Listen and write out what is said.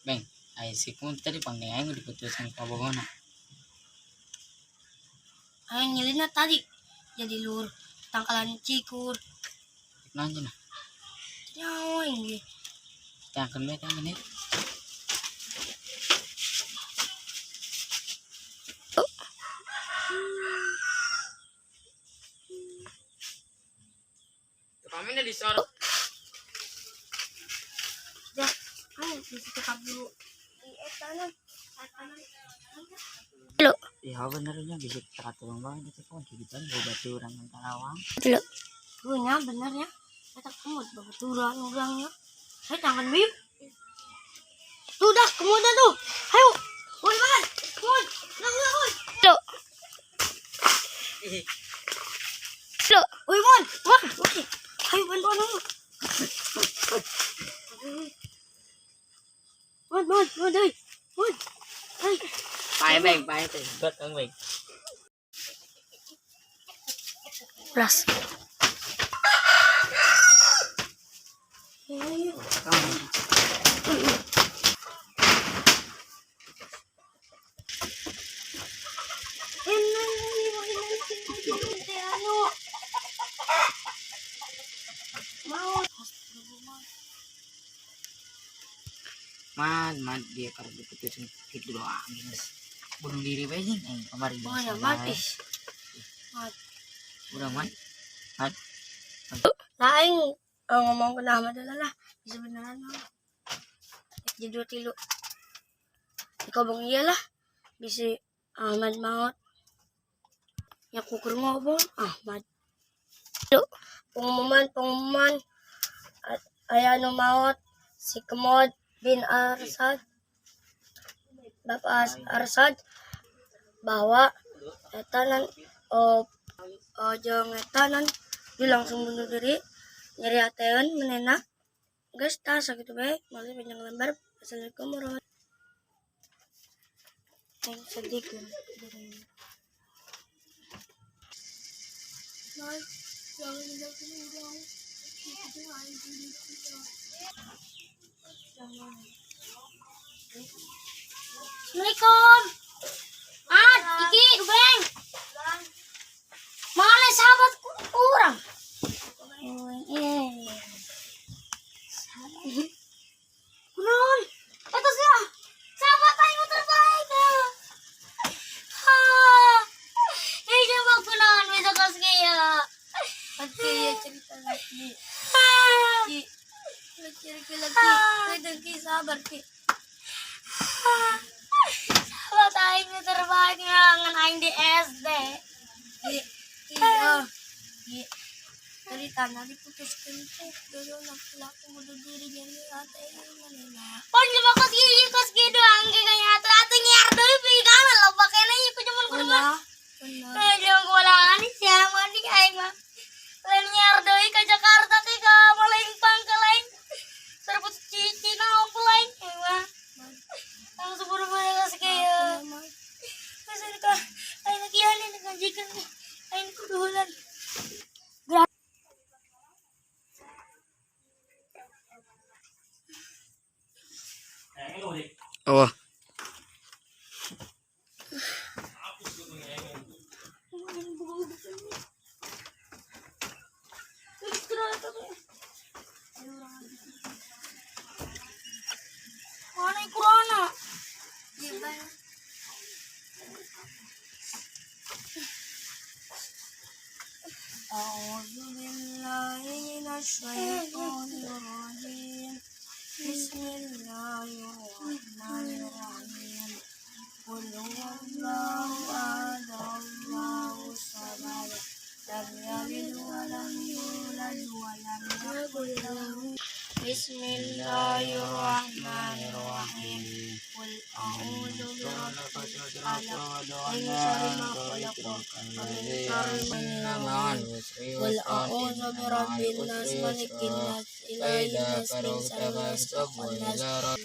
Beng, ay si Kun tadi panggil aing diputusin ka bogona. Aing nyelina tadi jadi lur tangkalan cikur. Nanya na. Nyawa ini. Tangkan be tangkan it. Kami na disorot. Dah, ayo kita kabur. Tanam. Halo. Iya benernya bisa teraturan banget itu kan kita batu orang yang Karawang. Halo. Punya bener ya. Kita kemud baturan orangnya. Saya tangan bib. Tuh dah kemudian tuh. Ayo. Woi man. Woi. Woi. Halo. Halo. Woi man. Wah. Oke. Ayo bantuan dulu. Man. Hai. Pai beng, pai tuh. Buat kang beng. Belas. Man dia kalau diputusin gitu doang minus. Bunuh diri aja nih kemarin. Oh ya mati. Udah man. Mat. Lain ngomong ke nama adalah sebenarnya jadi tilu. Ikaw bang iyalah bisa Ahmad maut. Ya kukur ngobong Ahmad. Tuh pengumuman ayano maut si Kemod bin Arsad Bapak Arsad bahwa etanan etanan dia langsung bunuh diri nyeri ateun menena guys tas gitu baik masih panjang lembar. Assalamualaikum warahmatullahi wabarakatuh. Sedih kan Assalamualaikum. Iki Ubeng. Mana sahabat kurang? Kurang. Atas ya. Sahabat aing terbaik. Ini coba kunaon bisa kasih ya. Oke ya cerita lagi. Lagi sabar ki. Sahabat aing terbaik ngan aing di SD. Iya. Dari tanah diputuskan tuh dulu laki-laki bunuh diri jadi ateun manena. Panggil bakas doang kayaknya atuh nyiar deui pikanna lo pakena ieu cuman kudu mah. Bener. Jeung kulangan siapa di aing mah. Lain nyiar deui ka Jakarta ke ka Malengpang ke lain. Serbut cici naon ku lain mah. Langsung buru mana geus kieu. Masih ka aing lagi ane ngajikan aing kudu hulan. Oh. Mana corona? A'udzu billahi minasyaitonir rajim. Bismillahirrahmanirrahim. Qul huwallahu ahad, Allahu samad. Lam yalid wa lam yulad wa lam yakul lahu. Bismillahirrahmanirrahim. Qul a'udzu birabbil falaq min syarri ma khalaq wa min syarri ma Qul a'udzu birabbin nas malikin nas ilahin nas min syarri ma khalaq.